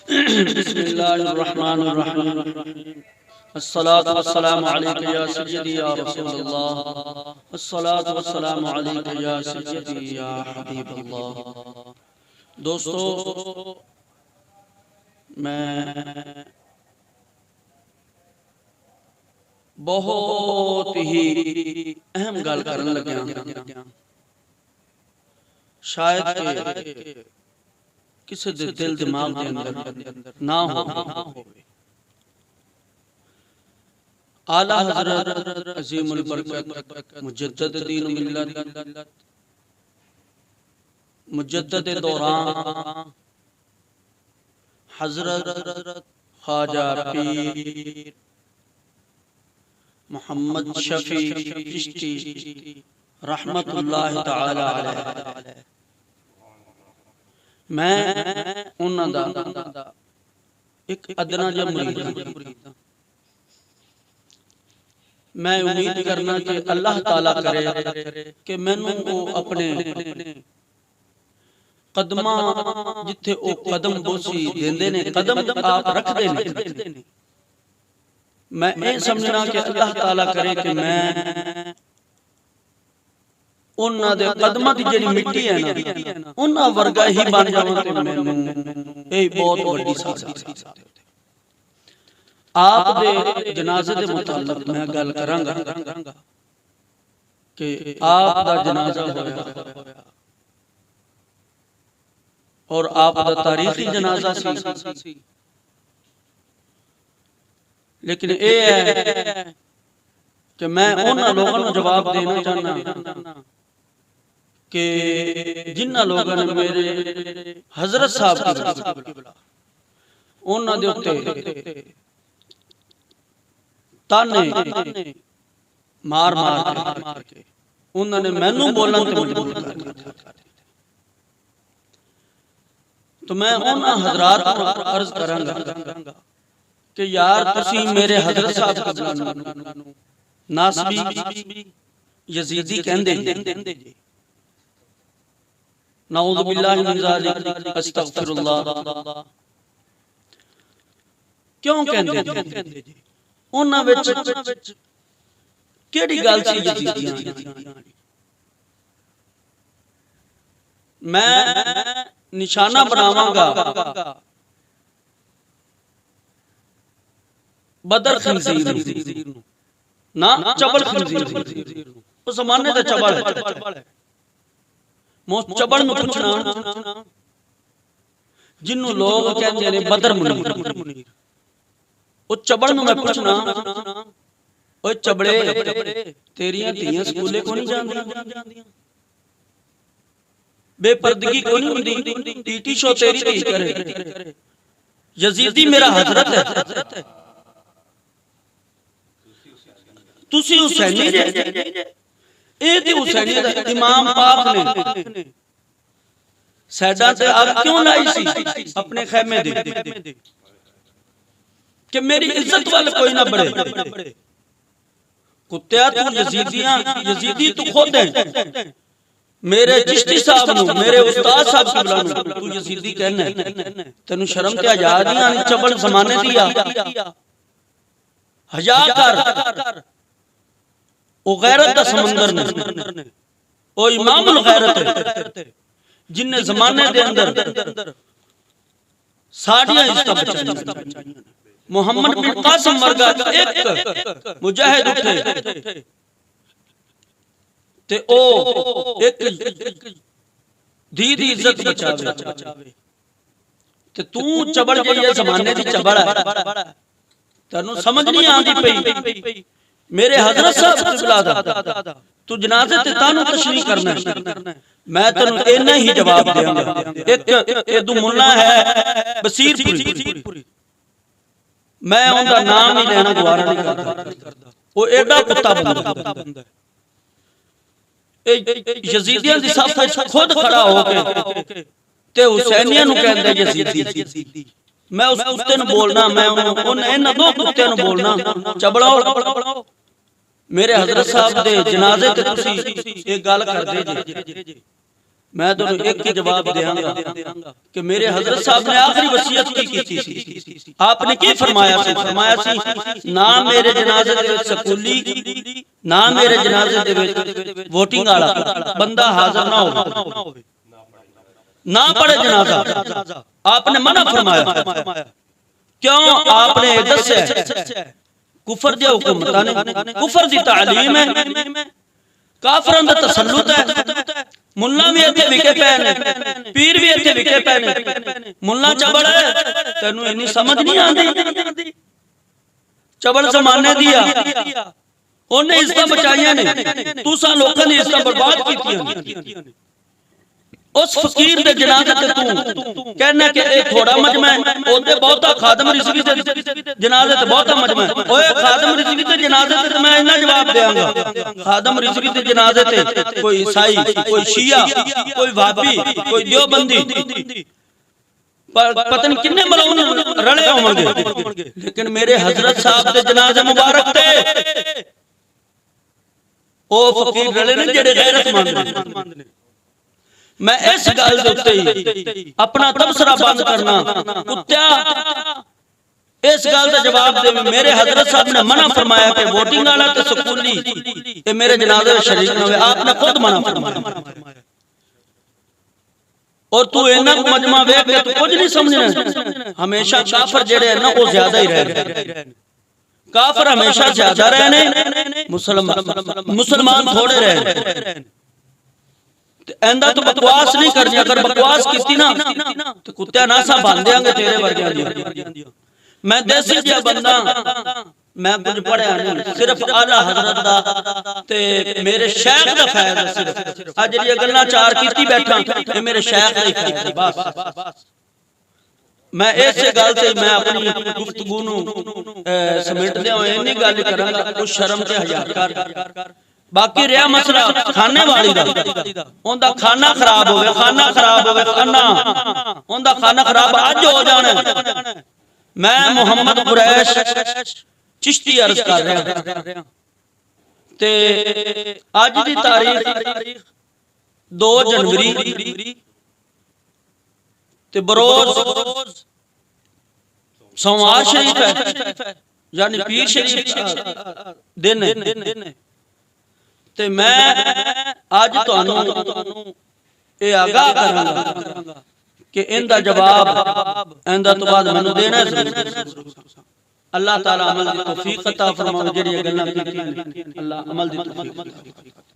बिस्मिल्लाहिर्रहमानिर्रहीम। अस्सलातु वस्सलामु अलैका या सय्यदी या रसूलल्लाह। अस्सलातु वस्सलामु अलैका या सय्यदी या हबीबल्लाह। दोस्तों, मैं बहुत ही अहम गल करन लग्या। शायद किसी दे दिल दिमाग के अंदर ना हो। आला हज़रत अज़ीमुल बरकत मुजद्दिद दीन मिल्लत मुजद्दिद दौरान हज़रत ख्वाजा पीर मोहम्मद शफी चिश्ती रहमतुल्लाह तआला अलैह, मैं उन्हां दा एक अदना जिहा मुरीद हां। मैं उम्मीद करना कि अल्लाह ताला करे कि मैनू वो अपने कदमां जिथे वो कदम बोसी देंदे ने, कदम आप रखदे ने, मैं ये समझना कि अल्लाह ताला करे कि मैं उन्हां दे कदमां दी जिहड़ी मिट्टी है ना, उन्हां वर्गा ही बन जावां ते मैनू ये बहुत वड्डी सादत है। आप दे जनाजे दे मुताल्लिक मैं गल करांगा कि आप दा जनाजा होया और आप दा तारीखी जनाजा सी, लेकिन ये है कि मैं उन्हां लोगों को जवाब देना चाहना कि जिन्हां लोगों ने मेरे हजरत साहब उन्हां दे उत्ते ताने मार मार के उन्होंने मैनू बोलन ते मजबूर कर दिया। तो मैं उन्हां हजरात को अर्ज करांगा कि यार तुसी मेरे हजरत साहब कबला नासबी यजीदी कहंदे जे, नऊज़ु बिल्लाहि मिन ज़ालिक, अस्तगफिरुल्लाह, क्यों कहंदे जे? उन्हां विच केड़ी गल सी यजीदियां दी? मैं निशाना बनावांगा बदर खंजीर ना चबल खंजीर। उस जमाने दा चबल है, मोस चबल नूं पुछना जिन्नू लोग कहंदे ने बदर मुनीर, ओ चबल नूं मैं पुछना, ओए चबड़े तेरियां धीयां स्कूले को नहीं जांदियां? बेपर्दगी को नहीं हुंदी? टीटी शो तेरी धी करे। यजीदी मेरा हजरत है, तुसी हुसैनी जे? ए ते हुसैनी दा इमाम पाक ने साडा ते आग क्यों लाई सी अपने खैमे दे कि मेरी इज्जत वाल कोई ना बढ़े। कुत्तिया तू यजीदी तू खुद है, मेरे चिश्ती साहब नूं, मेरे उस्ताद साहब किबला नूं तू यजीदी कहना है? तेनू शर्म ते हया नहीं आनी? चबल जमाने दी आ, हया कर। ओ गैरत दा समंदर ने, ओ इमामुल गैरत है जिन्ने जमाने दे अंदर साडियां इज्जतां बचाईयां। मोहम्मद बिन कासिम वर्गा एक मुजाहिद उठे ते ओ एक धी दी इज्जत बचावे ते तू चबड़ जे ये जमाने दी चबड़ है, तन्नू समझ नहीं आंदी पई। मेरे हजरत साहब किबला दा तू जनाजे ते तानू तशरीह करना है, मैं तन्नू इन्ना ही जवाब देंगा। एक एदू मुल्ला है बसीरपुरी, मैं उनका नाम ही लेना गवारा नहीं करता, वो एडा कुत्ता बंदा है। यजीदियां दी सफ विच खुद खड़ा हो के ते हुसैनियां नूं कहंदा यजीदी। मैं उस कुत्ते नूं बोलना, मैं उन इन्हां दो कुत्तियां नूं बोलना, चबड़ाओ मेरे हजरत साहब दे जनाजे ते तुसी ये गल करदे जे मैं तो एक ही जवाब देंगा कि मेरे हजरत साहब ने आखिरी वसीयत की थी। आपने क्या फरमाया सी? फरमाया सी ना मेरे जनाजे दे विच स्कूली ना मेरे जनाजे दे विच वोटिंग वाला बंदा हाजिर ना हो, ना पढ़े जनाजा। आपने मना फरमाया। क्यों? आपने दस्या कुफर दी हुकूमत ने, कुफर दी तालीम है, काफरां दा तसल्लुत है। मुल्ला भी इत्थे विके पे ने, पीर भी इत्थे विके पे ने। मुल्ला चबड़ है, तेनू इन्नी समझ नहीं आंदी। चबड़ जमाने दिया ओने इज्जत बचाइयां ने, तुसां लोकां दी इज्जत बर्बाद कीतियां। उस फकीर दे जनाजे ते तू कहना कि ए थोड़ा मजमा है, ओदे बहुता खादम रिजवी दे जनाजे ते बहुता मजमा है। ओए खादम रिजवी दे जनाजे ते मैं इन्ना जवाब देंगा, खादम रिजवी दे जनाजे ते कोई ईसाई, कोई शिया, कोई वाबी, कोई देवबंदी, पता नहीं किन्ने मलऊन रले होंगे, लेकिन मेरे हजरत साहब दे जनाजे मुबारक ते ओ फकीर रले ने जेड़े गैरतमंद ने। मैं इस गल दे उत्ते अपना तबसरा बंद करना, कुत्ता इस गल का जवाब दे। मेरे हजरत साहब ने मना फरमाया कि वोटिंग वाला ते स्कूली ते मेरे जनाजे में शरीक ना हो, आपने खुद मना फरमाया। और तू इन्ना मजमा वेख के तू कुछ नहीं समझना। हमेशा काफर जेड़े है ना वो ज्यादा ही रहे, काफर हमेशा ज्यादा रहने, मुसलमान थोड़े रहे। एंदा तो बकवास नहीं करनी, अगर बकवास की ना तो कुत्ते नासा बन देंगे तेरे वर्गे। मैं देसी जिहा बंदा, मैं कुछ पढ़िया नहीं, सिर्फ आला हजरत दा ते मेरे शेख दा फैज़ सिर्फ आज जेहड़ियां गल्लां चार कीती बैठा ये मेरे शेख दा ही फैज़ है बस। मैं इस गल से मैं अपनी गुफ्तगू नूं समेट दिया इन्नी गल करांगा, कुछ शर्म ते हया कर। बाकी रहा मसला खाने वाली दा, उनदा खाना खराब हो गया, खाना खराब हो गया, खाना उनदा खाना खराब अज हो जाना। मैं मोहम्मद कुरैश चिश्ती अर्ज कर रहा ते अज दी तारीख 2 जनवरी ते बरोज सोमवार शरीफ है, यानी पीर शरीफ दिन है। ते मैं आज तुहानू ये आगाह करांगा कि इनका जवाब इंदा तो बाद मैनू देना है। अल्लाह ताला अमल दी तौफीक अता फरमावे, जेहड़ियां गल्लां कीतियां अल्लाह अमल दी तौफीक